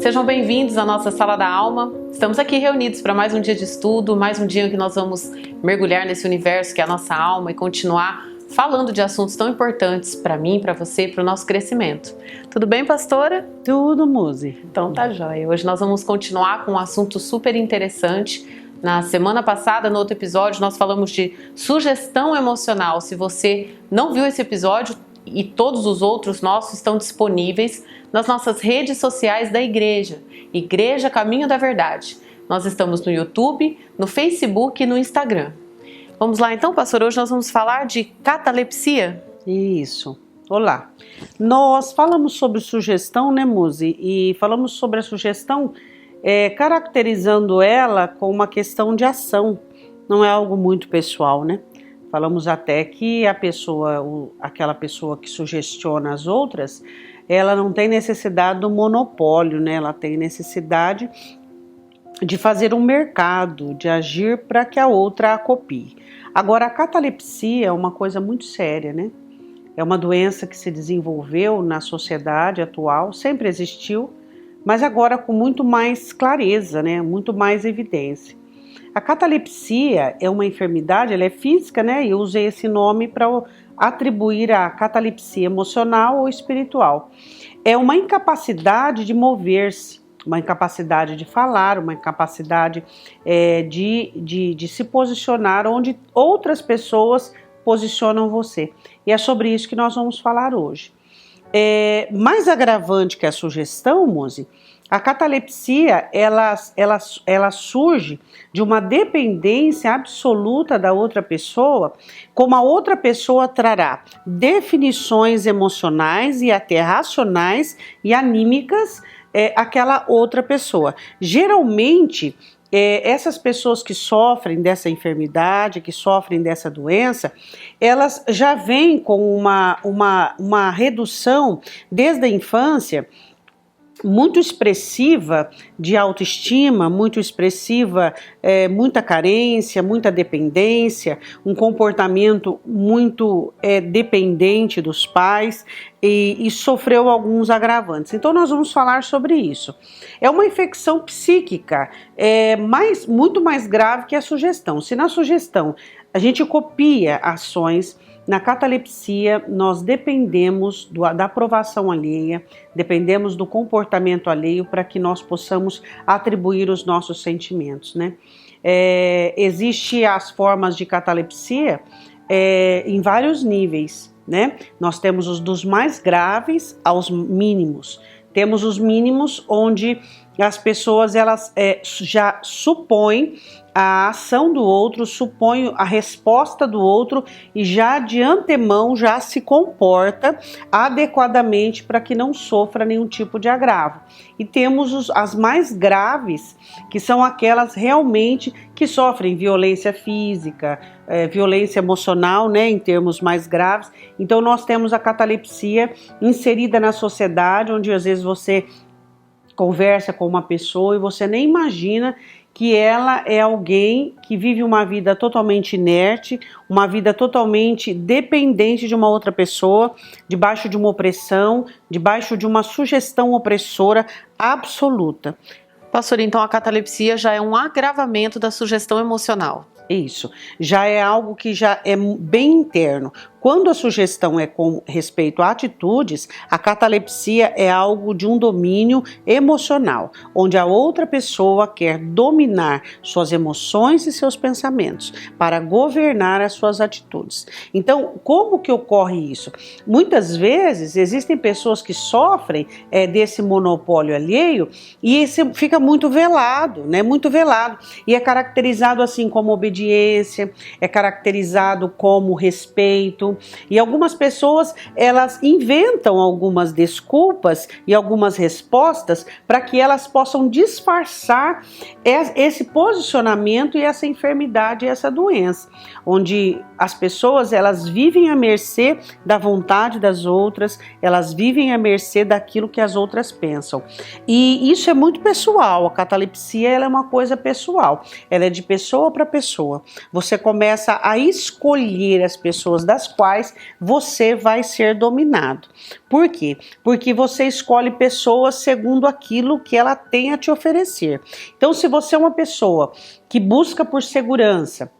Sejam bem-vindos à nossa Sala da Alma. Estamos aqui reunidos para mais um dia de estudo, mais um dia em que nós vamos mergulhar nesse universo que é a nossa alma e continuar falando de assuntos tão importantes para mim, para você, para o nosso crescimento. Tudo bem, pastora? Tudo, Muzi. Então tá jóia. Hoje nós vamos continuar com um assunto super interessante. Na semana passada, no outro episódio, nós falamos de sugestão emocional. Se você não viu esse episódio, e todos os outros nossos estão disponíveis nas nossas redes sociais da igreja, Igreja Caminho da Verdade. Nós estamos no YouTube, no Facebook e no Instagram. Vamos lá então, pastor, hoje nós vamos falar de catalepsia. Isso. Olá. Nós falamos sobre sugestão, né, Muzi? E falamos sobre a sugestão caracterizando ela com uma questão de ação. Não é algo muito pessoal, né? Falamos até que aquela pessoa que sugestiona as outras, ela não tem necessidade do monopólio, né? Ela tem necessidade de fazer um mercado, de agir para que a outra a copie. Agora, a catalepsia é uma coisa muito séria, né? É uma doença que se desenvolveu na sociedade atual, sempre existiu, mas agora com muito mais clareza, né? Muito mais evidência. A catalepsia é uma enfermidade, ela é física, né? Eu usei esse nome para atribuir a catalepsia emocional ou espiritual. É uma incapacidade de mover-se, uma incapacidade de falar, uma incapacidade de se posicionar onde outras pessoas posicionam você. E é sobre isso que nós vamos falar hoje. Mais agravante que a sugestão, Muzi, a catalepsia, ela surge de uma dependência absoluta da outra pessoa, como a outra pessoa trará definições emocionais e até racionais e anímicas àquela outra pessoa. Geralmente, essas pessoas que sofrem dessa enfermidade, que sofrem dessa doença, elas já vêm com uma redução desde a infância muito expressiva de autoestima, muito expressiva, muita carência, muita dependência, um comportamento muito dependente dos pais e sofreu alguns agravantes. Então nós vamos falar sobre isso. É uma infecção psíquica, muito mais grave que a sugestão. Se na sugestão a gente copia ações, na catalepsia, nós dependemos da aprovação alheia, dependemos do comportamento alheio para que nós possamos atribuir os nossos sentimentos, né? Existem as formas de catalepsia em vários níveis, né? Nós temos os dos mais graves aos mínimos. Temos os mínimos onde as pessoas elas já supõem a ação do outro, supõem a resposta do outro e já de antemão já se comporta adequadamente para que não sofra nenhum tipo de agravo. E temos as mais graves, que são aquelas realmente que sofrem violência física, violência emocional, né, em termos mais graves. Então nós temos a catalepsia inserida na sociedade, onde às vezes você conversa com uma pessoa e você nem imagina que ela é alguém que vive uma vida totalmente inerte, uma vida totalmente dependente de uma outra pessoa, debaixo de uma opressão, debaixo de uma sugestão opressora absoluta. Pastor, então a catalepsia já é um agravamento da sugestão emocional. Isso, já é algo que já é bem interno. Quando a sugestão é com respeito a atitudes, a catalepsia é algo de um domínio emocional, onde a outra pessoa quer dominar suas emoções e seus pensamentos para governar as suas atitudes. Então, como que ocorre isso? Muitas vezes existem pessoas que sofrem desse monopólio alheio e esse fica muito velado, né? Muito velado. E é caracterizado assim como obediência, é caracterizado como respeito. E algumas pessoas, elas inventam algumas desculpas e algumas respostas para que elas possam disfarçar esse posicionamento e essa enfermidade e essa doença, onde as pessoas, elas vivem à mercê da vontade das outras, elas vivem à mercê daquilo que as outras pensam. E isso é muito pessoal, a catalepsia ela é uma coisa pessoal, ela é de pessoa para pessoa. Você começa a escolher as pessoas das quais você vai ser dominado. Por quê? Porque você escolhe pessoas segundo aquilo que ela tem a te oferecer. Então, se você é uma pessoa que busca por segurança,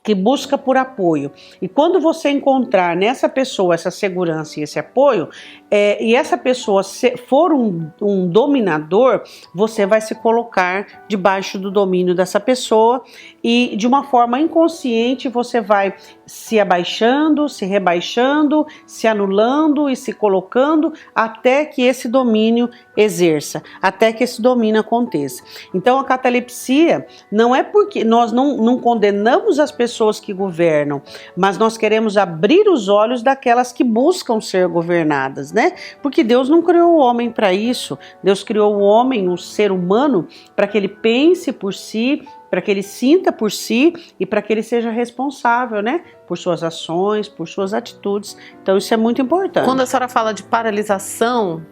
que busca por apoio, e quando você encontrar nessa pessoa essa segurança e esse apoio, e essa pessoa for um dominador, você vai se colocar debaixo do domínio dessa pessoa e de uma forma inconsciente você vai se abaixando, se rebaixando, se anulando e se colocando até que esse domínio exerça, até que esse domínio aconteça. Então a catalepsia não é porque nós não condenamos as pessoas que governam, mas nós queremos abrir os olhos daquelas que buscam ser governadas, né? Porque Deus não criou o homem para isso. Deus criou o homem, o ser humano, para que ele pense por si, para que ele sinta por si e para que ele seja responsável, né? Por suas ações, por suas atitudes. Então isso é muito importante. Quando a senhora fala de paralisação,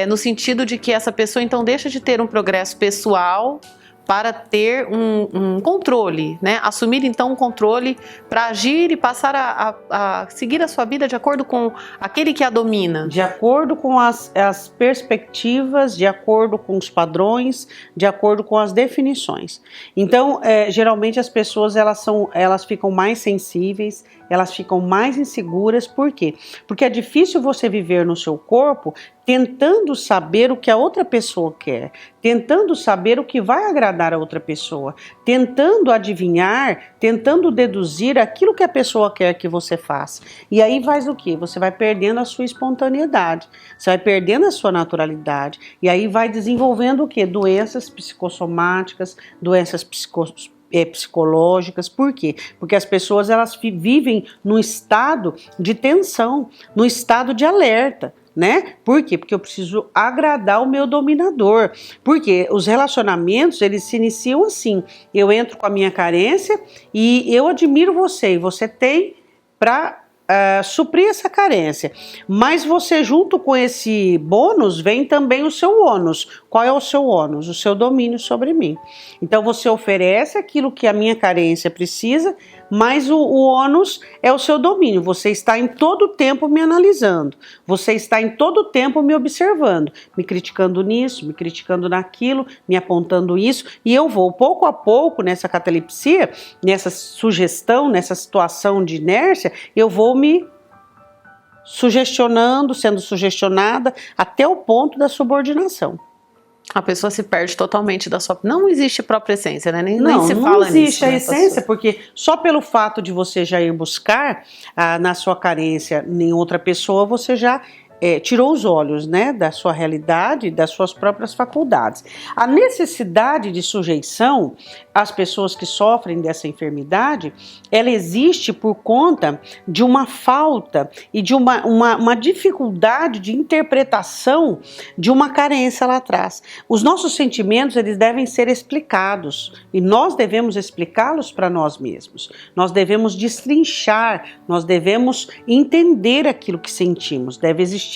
no sentido de que essa pessoa então deixa de ter um progresso pessoal para ter um controle, né? Assumir então um controle para agir e passar a seguir a sua vida de acordo com aquele que a domina. De acordo com as perspectivas, de acordo com os padrões, de acordo com as definições. Então, geralmente as pessoas elas ficam mais sensíveis, elas ficam mais inseguras. Por quê? Porque é difícil você viver no seu corpo tentando saber o que a outra pessoa quer, tentando saber o que vai agradar a outra pessoa, tentando adivinhar, tentando deduzir aquilo que a pessoa quer que você faça. E aí faz o quê? Você vai perdendo a sua espontaneidade, você vai perdendo a sua naturalidade, e aí vai desenvolvendo o quê? Doenças psicossomáticas, doenças psicológicas. Por quê? Porque as pessoas elas vivem num estado de tensão, num estado de alerta, né? Por quê? Porque eu preciso agradar o meu dominador. Porque os relacionamentos, eles se iniciam assim. Eu entro com a minha carência e eu admiro você, e você tem para suprir essa carência. Mas você, junto com esse bônus, vem também o seu ônus. Qual é o seu ônus? O seu domínio sobre mim. Então você oferece aquilo que a minha carência precisa, mas o ônus é o seu domínio. Você está em todo o tempo me analisando, você está em todo o tempo me observando, me criticando nisso, me criticando naquilo, me apontando isso, e eu vou pouco a pouco nessa catalepsia, nessa sugestão, nessa situação de inércia, eu vou me sugestionando, sendo sugestionada até o ponto da subordinação. A pessoa se perde totalmente da sua... Não existe própria essência, né? Nem se não fala existe nisso, a né, essência, porque só pelo fato de você já ir buscar na sua carência em outra pessoa, você já tirou os olhos, né, da sua realidade, das suas próprias faculdades. A necessidade de sujeição às pessoas que sofrem dessa enfermidade, ela existe por conta de uma falta e de uma dificuldade de interpretação de uma carência lá atrás. Os nossos sentimentos, eles devem ser explicados e nós devemos explicá-los para nós mesmos. Nós devemos destrinchar, nós devemos entender aquilo que sentimos. Deve existir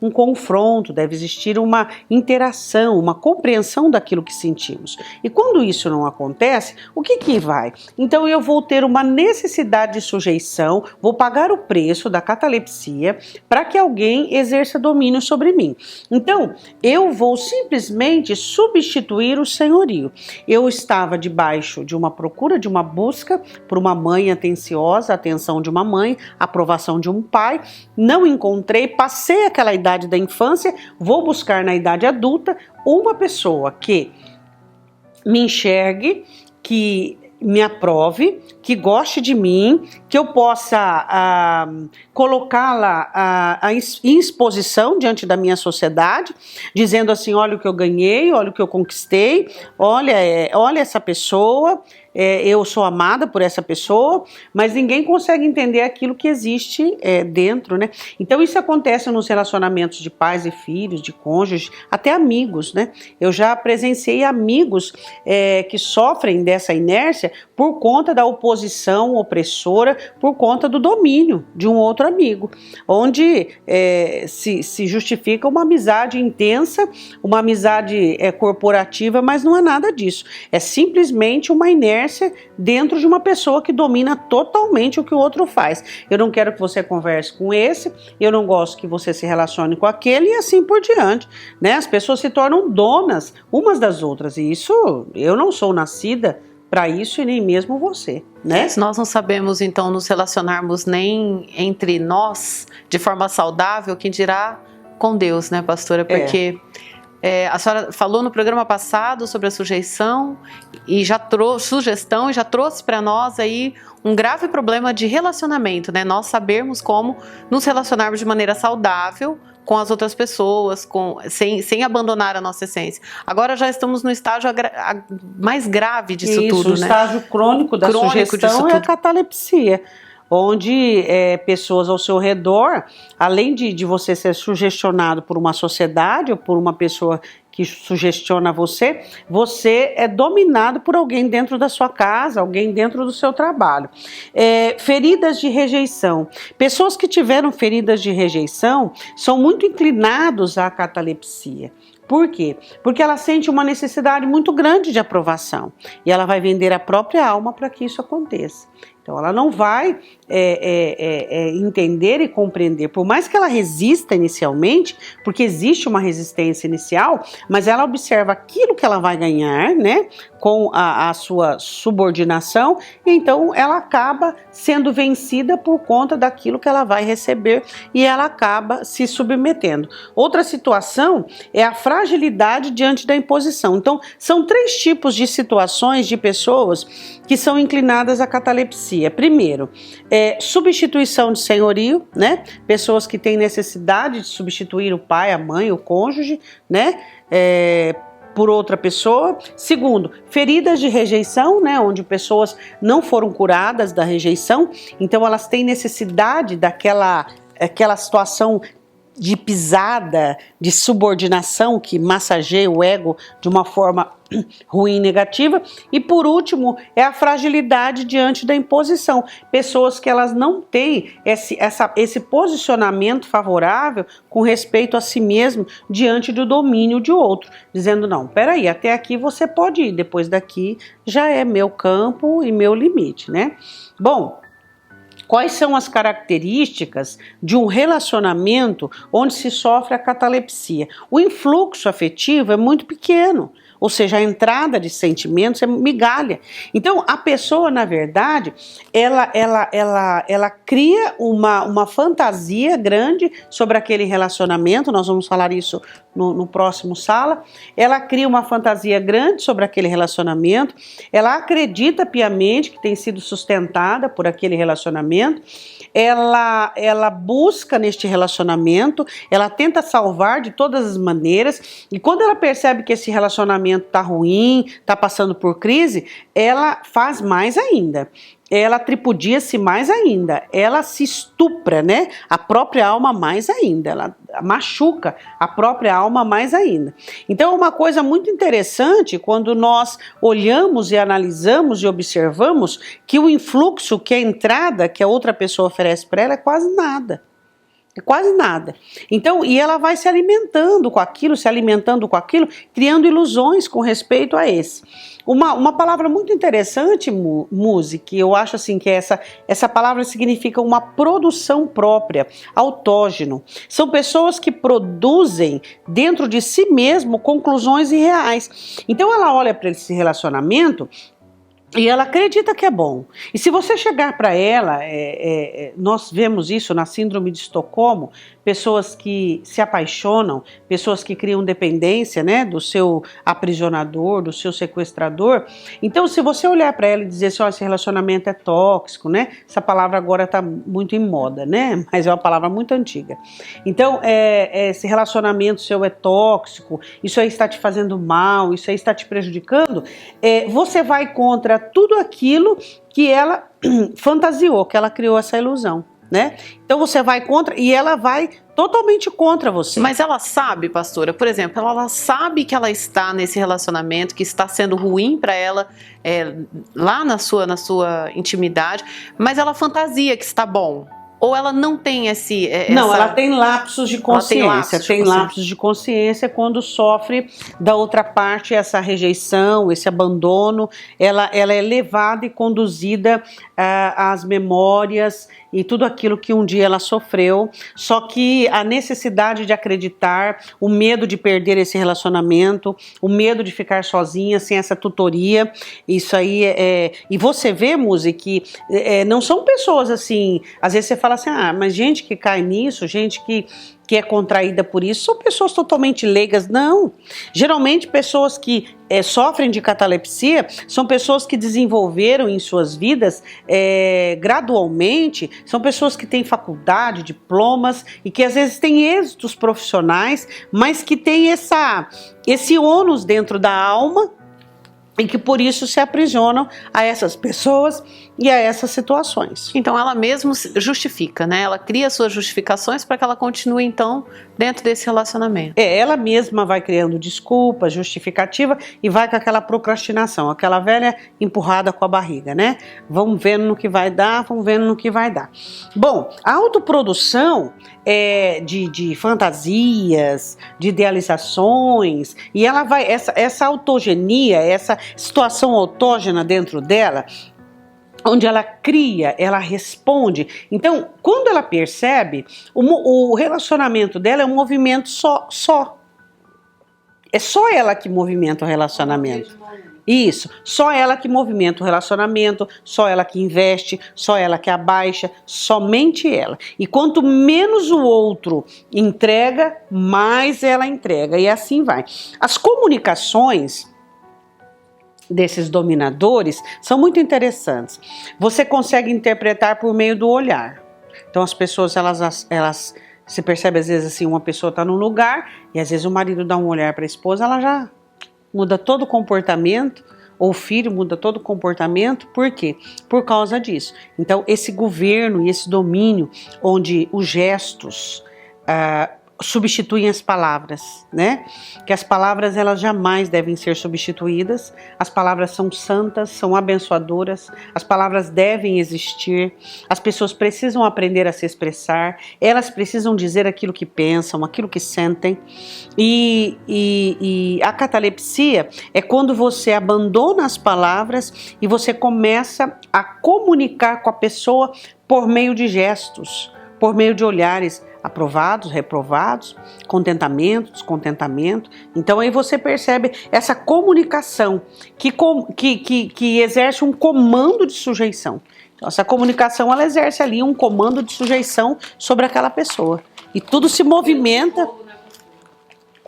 um confronto, deve existir uma interação, uma compreensão daquilo que sentimos. E quando isso não acontece, o que vai? Então eu vou ter uma necessidade de sujeição, vou pagar o preço da catalepsia para que alguém exerça domínio sobre mim. Então eu vou simplesmente substituir o senhorio. Eu estava debaixo de uma procura, de uma busca por uma mãe atenciosa, a atenção de uma mãe, a aprovação de um pai, não encontrei, passei aquela idade da infância, vou buscar na idade adulta uma pessoa que me enxergue, que me aprove, que goste de mim, que eu possa colocá-la em exposição diante da minha sociedade, dizendo assim, olha o que eu ganhei, olha o que eu conquistei, olha essa pessoa, eu sou amada por essa pessoa, mas ninguém consegue entender aquilo que existe dentro, né? Então isso acontece nos relacionamentos de pais e filhos, de cônjuges, até amigos, né? Eu já presenciei amigos que sofrem dessa inércia por conta da oposição opressora, por conta do domínio de um outro amigo, onde se justifica uma amizade intensa, uma amizade corporativa, mas não é nada disso, é simplesmente uma inércia inércia dentro de uma pessoa que domina totalmente o que o outro faz. Eu não quero que você converse com esse, eu não gosto que você se relacione com aquele e assim por diante, né? As pessoas se tornam donas umas das outras e isso, eu não sou nascida para isso e nem mesmo você, né? Se nós não sabemos então nos relacionarmos nem entre nós de forma saudável, quem dirá com Deus, né, pastora? Porque a senhora falou no programa passado sobre a sujeição e já trouxe sugestão e já trouxe para nós aí um grave problema de relacionamento, né? Nós sabermos como nos relacionarmos de maneira saudável com as outras pessoas, sem abandonar a nossa essência. Agora já estamos no estágio mais grave disso tudo, né? O estágio crônico da sugestão é a catalepsia, onde pessoas ao seu redor, além de você ser sugestionado por uma sociedade ou por uma pessoa que sugestiona você, você é dominado por alguém dentro da sua casa, alguém dentro do seu trabalho. Feridas de rejeição. Pessoas que tiveram feridas de rejeição são muito inclinados à catalepsia. Por quê? Porque ela sente uma necessidade muito grande de aprovação e ela vai vender a própria alma para que isso aconteça. Então ela não vai entender e compreender, por mais que ela resista inicialmente, porque existe uma resistência inicial, mas ela observa aquilo que ela vai ganhar, né, com a sua subordinação, e então ela acaba sendo vencida por conta daquilo que ela vai receber e ela acaba se submetendo. Outra situação é a fragilidade diante da imposição. Então são 3 tipos de situações de pessoas que são inclinadas à catalepsia. Primeiro, substituição de senhorio, né? Pessoas que têm necessidade de substituir o pai, a mãe, o cônjuge, né? Por outra pessoa. Segundo, feridas de rejeição, né? Onde pessoas não foram curadas da rejeição, então elas têm necessidade daquela situação de pisada, de subordinação que massageia o ego de uma forma ruim e negativa. E por último, é a fragilidade diante da imposição. Pessoas que elas não têm esse posicionamento favorável com respeito a si mesmo diante do domínio de outro, dizendo, não, peraí, até aqui você pode ir, depois daqui já é meu campo e meu limite, né? Bom, quais são as características de um relacionamento onde se sofre a catalepsia? O influxo afetivo é muito pequeno, ou seja, a entrada de sentimentos é migalha. Então, a pessoa, na verdade, ela cria uma fantasia grande sobre aquele relacionamento, nós vamos falar isso no próximo sala. Ela cria uma fantasia grande sobre aquele relacionamento, ela acredita piamente que tem sido sustentada por aquele relacionamento, ela busca neste relacionamento, ela tenta salvar de todas as maneiras, e quando ela percebe que esse relacionamento está ruim, está passando por crise, ela faz mais ainda. Ela tripudia-se mais ainda, ela se estupra, né? A própria alma mais ainda, ela machuca a própria alma mais ainda. Então é uma coisa muito interessante quando nós olhamos e analisamos e observamos que o influxo, que a entrada que a outra pessoa oferece para ela é quase nada. É quase nada. Então, e ela vai se alimentando com aquilo, criando ilusões com respeito a esse. Uma palavra muito interessante, Muzi, que eu acho assim que essa palavra significa uma produção própria, autógeno. São pessoas que produzem dentro de si mesmo conclusões irreais. Então ela olha para esse relacionamento e ela acredita que é bom. E se você chegar para ela, nós vemos isso na síndrome de Estocolmo, pessoas que se apaixonam, pessoas que criam dependência, né, do seu aprisionador, do seu sequestrador. Então, se você olhar para ela e dizer assim, esse relacionamento é tóxico, né, essa palavra agora está muito em moda, né, mas é uma palavra muito antiga. Então, esse relacionamento seu é tóxico, isso aí está te fazendo mal, isso aí está te prejudicando, você vai contra tudo aquilo que ela fantasiou, que ela criou essa ilusão, né? Então você vai contra e ela vai totalmente contra você. Mas ela sabe, pastora, por exemplo, ela sabe que ela está nesse relacionamento, que está sendo ruim para ela lá na sua intimidade, mas ela fantasia que está bom. Ou ela não tem Não, ela tem lapsos de consciência. Tem lapsos de consciência quando sofre da outra parte essa rejeição, esse abandono. Ela é levada e conduzida às memórias e tudo aquilo que um dia ela sofreu. Só que a necessidade de acreditar, o medo de perder esse relacionamento, o medo de ficar sozinha, sem essa tutoria, isso aí E você vê, Muzi, que não são pessoas assim. Às vezes você fala assim, mas gente que cai nisso, gente que é contraída por isso, são pessoas totalmente leigas. Não. Geralmente pessoas que sofrem de catalepsia são pessoas que desenvolveram em suas vidas gradualmente, são pessoas que têm faculdade, diplomas e que às vezes têm êxitos profissionais, mas que têm esse ônus dentro da alma e que por isso se aprisionam a essas pessoas e a essas situações. Então ela mesmo justifica, né? Ela cria suas justificações para que ela continue então dentro desse relacionamento. Ela mesma vai criando desculpa, justificativa e vai com aquela procrastinação, aquela velha empurrada com a barriga, né? Vamos vendo no que vai dar, vamos vendo no que vai dar. Bom, a autoprodução de fantasias, de idealizações, e ela vai, essa autogenia, essa situação autógena dentro dela, onde ela cria, ela responde. Então, quando ela percebe, o relacionamento dela é um movimento só. É só ela que movimenta o relacionamento. Isso, só ela que movimenta o relacionamento, só ela que investe, só ela que abaixa, somente ela. E quanto menos o outro entrega, mais ela entrega. E assim vai. As comunicações desses dominadores são muito interessantes. Você consegue interpretar por meio do olhar. Então as pessoas, elas se percebe às vezes assim, uma pessoa está num lugar e às vezes o marido dá um olhar para a esposa, ela já muda todo o comportamento, ou o filho muda todo o comportamento. Por quê? Por causa disso. Então esse governo e esse domínio onde os gestos substituem as palavras, né? Que as palavras elas jamais devem ser substituídas. As palavras são santas, são abençoadoras. As palavras devem existir. As pessoas precisam aprender a se expressar. Elas precisam dizer aquilo que pensam, aquilo que sentem. E a catalepsia é quando você abandona as palavras e você começa a comunicar com a pessoa por meio de gestos, por meio de olhares aprovados, reprovados, contentamento, descontentamento. Então aí você percebe essa comunicação que exerce um comando de sujeição. Então, essa comunicação ela exerce ali um comando de sujeição sobre aquela pessoa. E tudo se movimenta.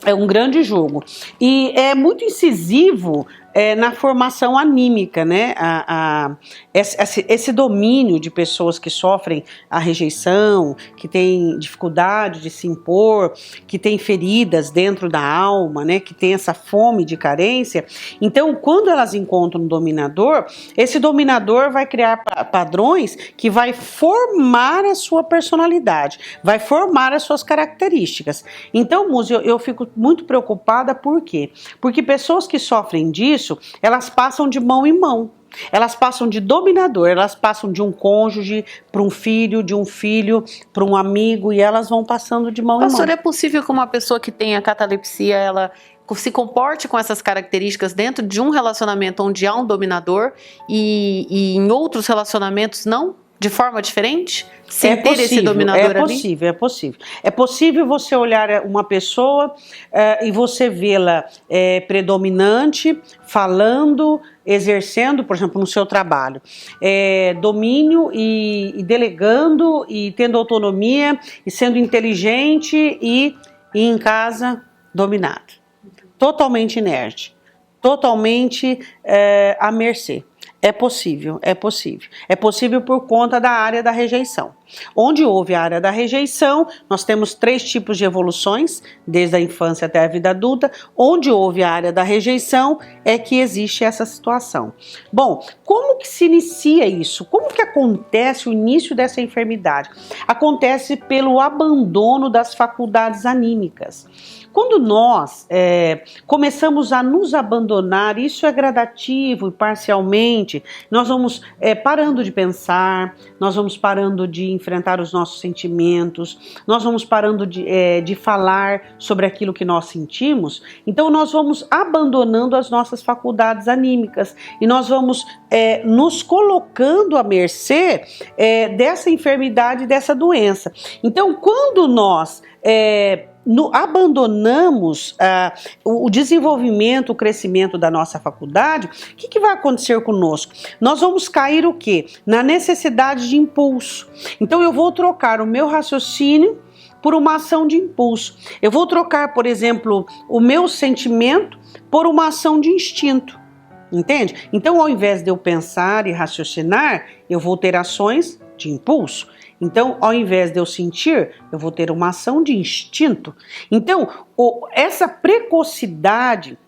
É um grande jogo. E é muito incisivo na formação anímica, né? Esse domínio de pessoas que sofrem a rejeição, que têm dificuldade de se impor, que têm feridas dentro da alma, né? Que tem essa fome de carência. Então, quando elas encontram um dominador, esse dominador vai criar padrões que vai formar a sua personalidade, vai formar as suas características. Então, Muzi, eu fico muito preocupada, por quê? Porque pessoas que sofrem disso, elas passam de mão em mão. Elas passam de dominador, elas passam de um cônjuge para um filho, de um filho para um amigo, e elas vão passando de mão em mão. Pastor, é possível que uma pessoa que tenha catalepsia, ela se comporte com essas características dentro de um relacionamento onde há um dominador e em outros relacionamentos não? De forma diferente? Sem ter esse dominador ali? É possível. É possível você olhar uma pessoa e você vê-la predominante, falando, exercendo, por exemplo, no seu trabalho, domínio e delegando e tendo autonomia e sendo inteligente e em casa dominado. Totalmente inerte, totalmente à mercê. É possível, é possível. É possível por conta da área da rejeição. Onde houve a área da rejeição, nós temos 3 tipos de evoluções, desde a infância até a vida adulta. Onde houve a área da rejeição é que existe essa situação. Bom, como que se inicia isso? Como que acontece o início dessa enfermidade? Acontece pelo abandono das faculdades anímicas. Quando nós começamos a nos abandonar, isso é gradativo e parcialmente, nós vamos parando de pensar, nós vamos parando de enfrentar os nossos sentimentos, nós vamos parando de falar sobre aquilo que nós sentimos, então nós vamos abandonando as nossas faculdades anímicas e nós vamos nos colocando à mercê dessa enfermidade, dessa doença. Então, quando nós abandonamos o desenvolvimento, o crescimento da nossa faculdade, o que vai acontecer conosco? Nós vamos cair o quê? Na necessidade de impulso. Então eu vou trocar o meu raciocínio por uma ação de impulso. Eu vou trocar, por exemplo, o meu sentimento por uma ação de instinto. Entende? Então, ao invés de eu pensar e raciocinar, eu vou ter ações de impulso. Então, ao invés de eu sentir, eu vou ter uma ação de instinto. Então, essa precocidade,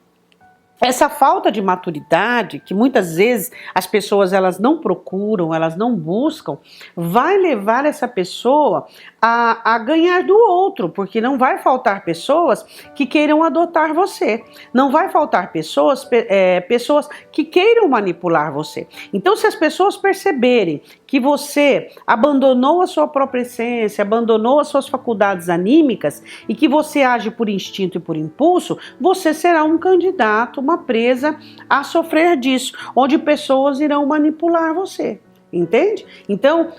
essa falta de maturidade, que muitas vezes as pessoas elas não procuram, elas não buscam, vai levar essa pessoa a ganhar do outro, porque não vai faltar pessoas que queiram adotar você, não vai faltar pessoas que queiram manipular você. Então, se as pessoas perceberem que você abandonou a sua própria essência, abandonou as suas faculdades anímicas e que você age por instinto e por impulso, você será um candidato, uma presa a sofrer disso, onde pessoas irão manipular você. Entende? Então,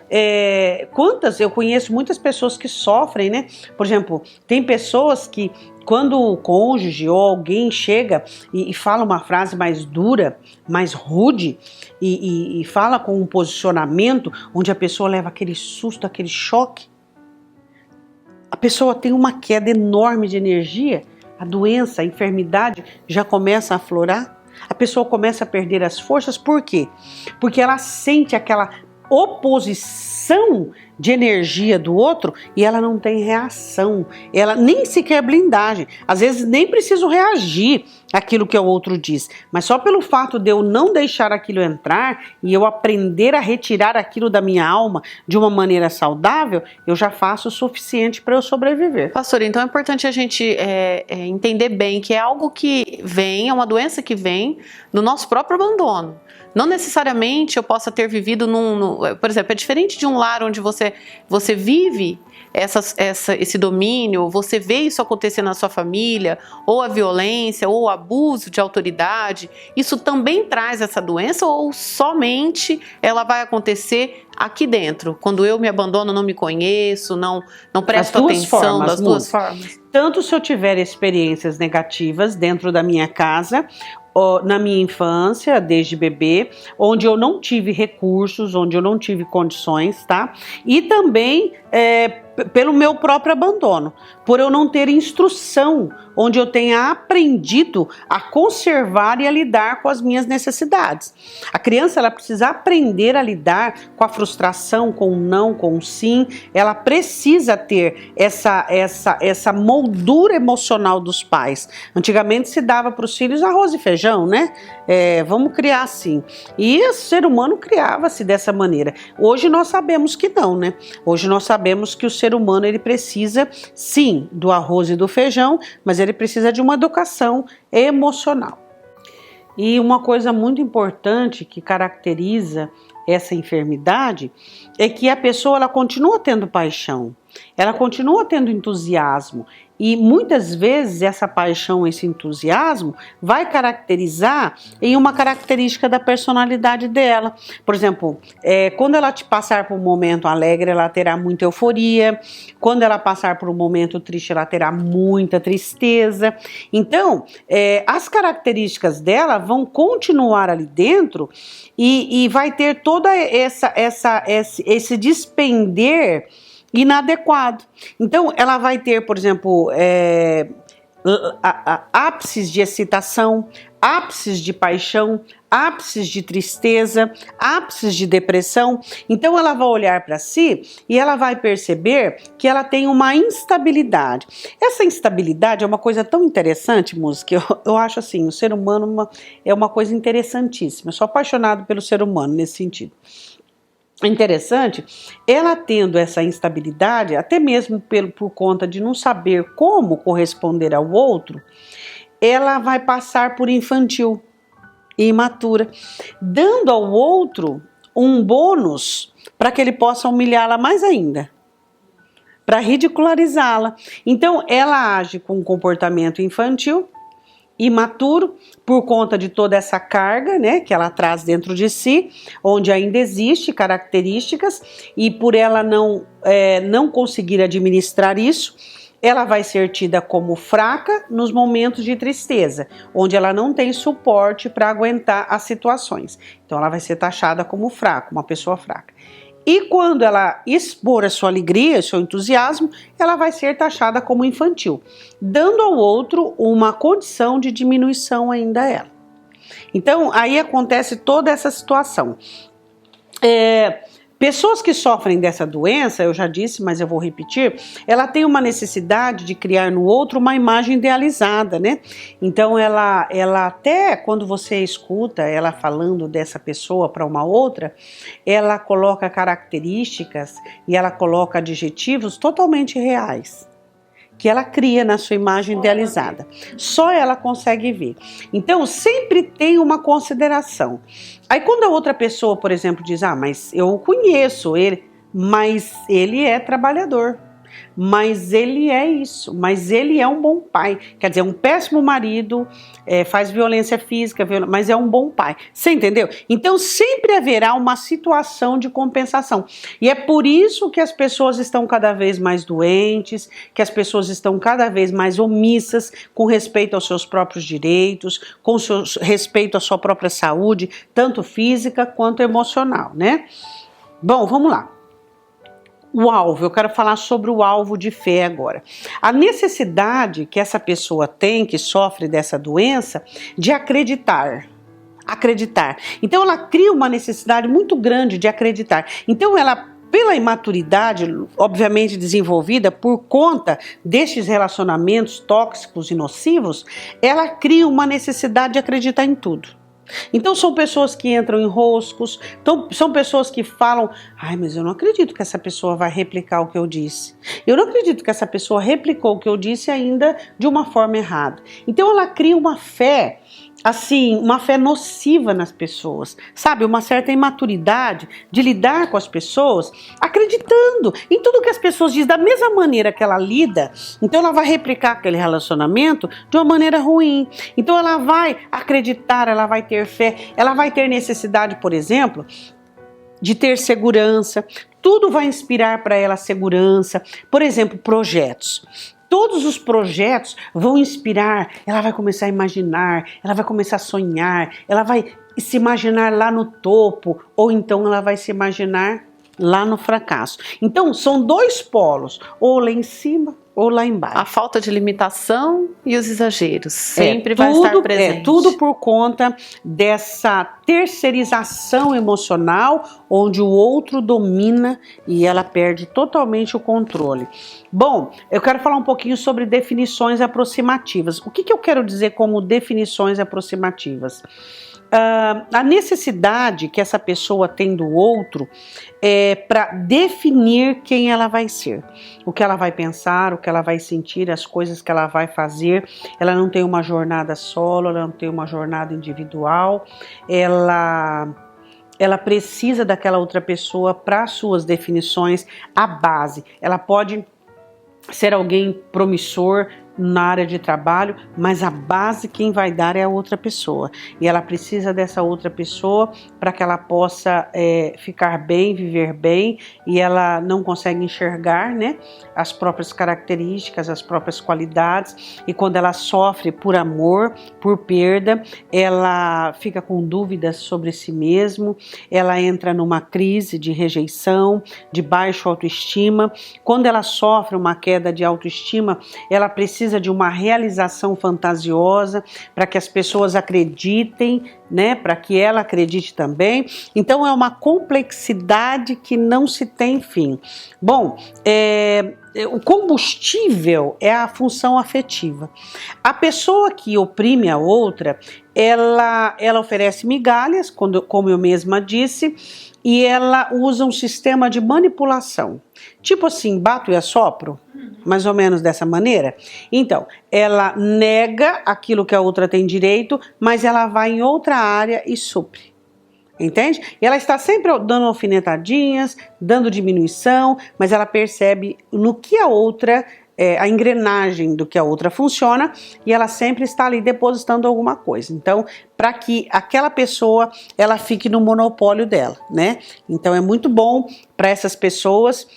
eu conheço muitas pessoas que sofrem, né? Por exemplo, tem pessoas que quando o cônjuge ou alguém chega e fala uma frase mais dura, mais rude e fala com um posicionamento onde a pessoa leva aquele susto, aquele choque, a pessoa tem uma queda enorme de energia, a doença, a enfermidade já começa a aflorar. A pessoa começa a perder as forças, por quê? Porque ela sente aquela oposição de energia do outro e ela não tem reação, ela nem sequer blindagem, às vezes nem preciso reagir àquilo que o outro diz, mas só pelo fato de eu não deixar aquilo entrar e eu aprender a retirar aquilo da minha alma de uma maneira saudável, eu já faço o suficiente para eu sobreviver. Pastor, então é importante a gente entender bem que é algo que vem, é uma doença que vem do nosso próprio abandono. Não necessariamente eu possa ter vivido por exemplo, é diferente de um lar onde você vive esse domínio, você vê isso acontecer na sua família, ou a violência, ou o abuso de autoridade. Isso também traz essa doença ou somente ela vai acontecer aqui dentro? Quando eu me abandono, não me conheço, não presto atenção, das duas formas. Tanto se eu tiver experiências negativas dentro da minha casa, na minha infância, desde bebê, onde eu não tive recursos, onde eu não tive condições, tá? E também pelo meu próprio abandono, por eu não ter instrução, onde eu tenha aprendido a conservar e a lidar com as minhas necessidades. A criança, ela precisa aprender a lidar com a frustração, com o não, com o sim. Ela precisa ter essa moldura emocional dos pais. Antigamente se dava para os filhos arroz e feijão, né? Vamos criar assim. E o ser humano criava-se dessa maneira. Hoje nós sabemos que não, né? Hoje nós sabemos que o ser humano, ele precisa sim do arroz e do feijão, mas ele precisa de uma educação emocional. E uma coisa muito importante que caracteriza essa enfermidade é que a pessoa, ela continua tendo paixão, ela continua tendo entusiasmo, e muitas vezes essa paixão, esse entusiasmo vai caracterizar em uma característica da personalidade dela. Por exemplo, quando ela passar por um momento alegre, ela terá muita euforia. Quando ela passar por um momento triste, ela terá muita tristeza. Então, as características dela vão continuar ali dentro e vai ter toda esse despender inadequado. Então, ela vai ter, por exemplo, ápices de excitação, ápices de paixão, ápices de tristeza, ápices de depressão. Então, ela vai olhar para si e ela vai perceber que ela tem uma instabilidade. Essa instabilidade é uma coisa tão interessante, música, eu acho assim, o ser humano é uma coisa interessantíssima. Eu sou apaixonado pelo ser humano nesse sentido. interessante, ela tendo essa instabilidade, até mesmo por conta de não saber como corresponder ao outro, ela vai passar por infantil e imatura, dando ao outro um bônus para que ele possa humilhá-la mais ainda, para ridicularizá-la. Então, ela age com um comportamento infantil, imaturo, por conta de toda essa carga, né, que ela traz dentro de si, onde ainda existe características, e por ela não conseguir administrar isso, ela vai ser tida como fraca nos momentos de tristeza, onde ela não tem suporte para aguentar as situações. Então ela vai ser taxada como fraca, uma pessoa fraca. E quando ela expor a sua alegria, seu entusiasmo, ela vai ser taxada como infantil, dando ao outro uma condição de diminuição ainda a ela. Então, aí acontece toda essa situação. Pessoas que sofrem dessa doença, eu já disse, mas eu vou repetir, ela tem uma necessidade de criar no outro uma imagem idealizada, né? Então ela até quando você escuta ela falando dessa pessoa para uma outra, ela coloca características e ela coloca adjetivos totalmente reais, que ela cria na sua imagem idealizada. Só ela consegue ver. Então, sempre tem uma consideração. Aí, quando a outra pessoa, por exemplo, diz, mas eu conheço ele, mas ele é trabalhador, mas ele é isso, mas ele é um bom pai. Quer dizer, um péssimo marido, faz violência física, mas é um bom pai. Você entendeu? Então sempre haverá uma situação de compensação. E é por isso que as pessoas estão cada vez mais doentes, que as pessoas estão cada vez mais omissas com respeito aos seus próprios direitos, com respeito à sua própria saúde, tanto física quanto emocional, né? Bom, vamos lá. O alvo, eu quero falar sobre o alvo de fé agora. A necessidade que essa pessoa tem, que sofre dessa doença, de acreditar. Então ela cria uma necessidade muito grande de acreditar. Então ela, pela imaturidade, obviamente desenvolvida por conta destes relacionamentos tóxicos e nocivos, ela cria uma necessidade de acreditar em tudo. Então são pessoas que entram em roscos, são pessoas que falam, mas eu não acredito que essa pessoa vai replicar o que eu disse. Eu não acredito que essa pessoa replicou o que eu disse ainda de uma forma errada. Então ela cria uma fé, assim, uma fé nociva nas pessoas, sabe? Uma certa imaturidade de lidar com as pessoas, acreditando em tudo que as pessoas dizem, da mesma maneira que ela lida. Então ela vai replicar aquele relacionamento de uma maneira ruim. Então ela vai acreditar, ela vai ter fé, ela vai ter necessidade, por exemplo, de ter segurança. Tudo vai inspirar para ela segurança. Por exemplo, projetos. Todos os projetos vão inspirar, ela vai começar a imaginar, ela vai começar a sonhar, ela vai se imaginar lá no topo, ou então ela vai se imaginar lá no fracasso. Então são dois polos, ou lá em cima ou lá embaixo. A falta de limitação e os exageros sempre vai estar presente. Tudo por conta dessa terceirização emocional, onde o outro domina e ela perde totalmente o controle. Bom, eu quero falar um pouquinho sobre definições aproximativas. O que eu quero dizer como definições aproximativas? A necessidade que essa pessoa tem do outro é para definir quem ela vai ser, o que ela vai pensar, o que ela vai sentir, as coisas que ela vai fazer. Ela não tem uma jornada solo, ela não tem uma jornada individual, ela precisa daquela outra pessoa para suas definições, a base. Ela pode ser alguém promissor na área de trabalho, mas a base quem vai dar é a outra pessoa, e ela precisa dessa outra pessoa para que ela possa ficar bem, viver bem, e ela não consegue enxergar, né, as próprias características, as próprias qualidades, e quando ela sofre por amor, por perda, ela fica com dúvidas sobre si mesmo, ela entra numa crise de rejeição, de baixa autoestima. Quando ela sofre uma queda de autoestima, ela precisa de uma realização fantasiosa para que as pessoas acreditem, né, para que ela acredite também. Então é uma complexidade que não se tem fim. Bom, o combustível é a função afetiva. A pessoa que oprime a outra, ela oferece migalhas, como eu mesma disse, e ela usa um sistema de manipulação. Tipo assim, bato e assopro, mais ou menos dessa maneira. Então, ela nega aquilo que a outra tem direito, mas ela vai em outra área e supre. Entende? E ela está sempre dando alfinetadinhas, dando diminuição, mas ela percebe no que a outra, a engrenagem do que a outra funciona, e ela sempre está ali depositando alguma coisa. Então, para que aquela pessoa, ela fique no monopólio dela, né? Então, é muito bom para essas pessoas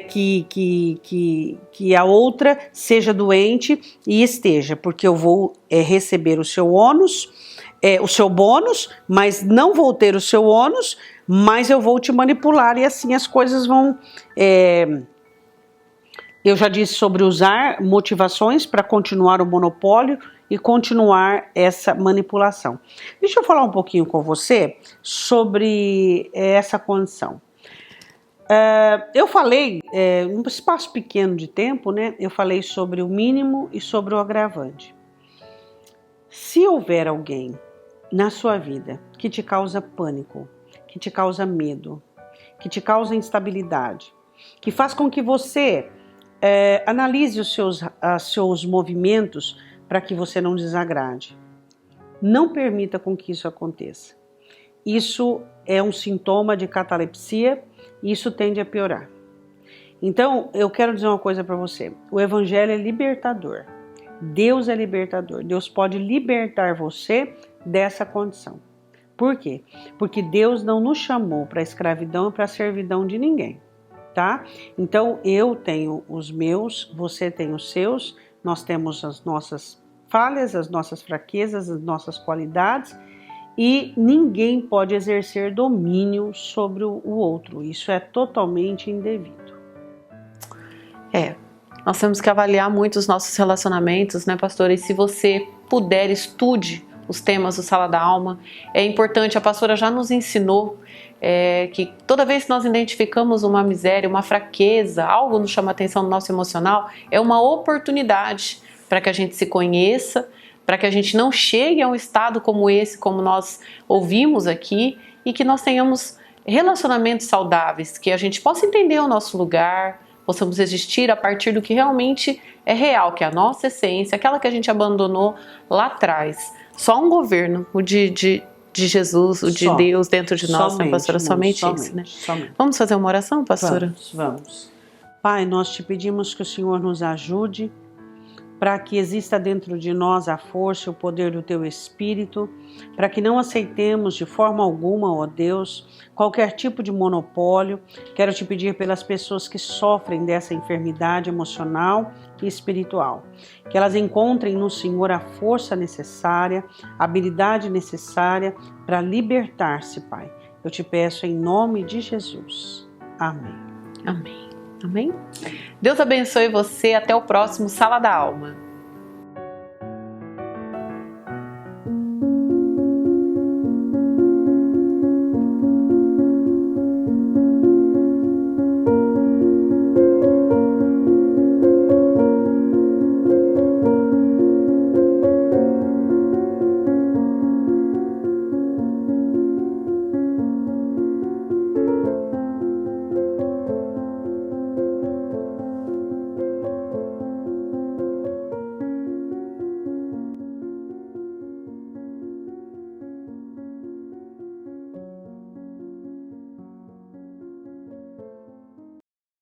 que a outra seja doente e esteja, porque eu vou receber o seu ônus, o seu bônus, mas não vou ter o seu ônus, mas eu vou te manipular e assim as coisas vão... eu já disse sobre usar motivações para continuar o monopólio e continuar essa manipulação. Deixa eu falar um pouquinho com você sobre essa condição. Eu falei, um espaço pequeno de tempo, né? Eu falei sobre o mínimo e sobre o agravante. Se houver alguém na sua vida que te causa pânico, que te causa medo, que te causa instabilidade, que faz com que você analise os seus movimentos para que você não desagrade, não permita com que isso aconteça. Isso é um sintoma de catalepsia e isso tende a piorar. Então, eu quero dizer uma coisa para você. O evangelho é libertador. Deus é libertador. Deus pode libertar você dessa condição. Por quê? Porque Deus não nos chamou para a escravidão e para a servidão de ninguém, tá? Então, eu tenho os meus, você tem os seus, nós temos as nossas falhas, as nossas fraquezas, as nossas qualidades, e ninguém pode exercer domínio sobre o outro. Isso é totalmente indevido. Nós temos que avaliar muito os nossos relacionamentos, né, pastora? E se você puder, estude os temas do Sala da Alma. É importante, a pastora já nos ensinou que toda vez que nós identificamos uma miséria, uma fraqueza, algo nos chama a atenção no nosso emocional, é uma oportunidade para que a gente se conheça, para que a gente não chegue a um estado como esse, como nós ouvimos aqui, e que nós tenhamos relacionamentos saudáveis, que a gente possa entender o nosso lugar, possamos existir a partir do que realmente é real, que é a nossa essência, aquela que a gente abandonou lá atrás. Só um governo, o de Jesus, o de Deus dentro de nós, né, pastora? Somente isso, né? Vamos fazer uma oração, pastora? Vamos. Pai, nós te pedimos que o Senhor nos ajude para que exista dentro de nós a força e o poder do Teu Espírito, para que não aceitemos de forma alguma, ó Deus, qualquer tipo de monopólio. Quero te pedir pelas pessoas que sofrem dessa enfermidade emocional e espiritual, que elas encontrem no Senhor a força necessária, a habilidade necessária para libertar-se, Pai. Eu te peço em nome de Jesus. Amém. Amém. Amém? Deus abençoe você. Até o próximo Sala da Alma.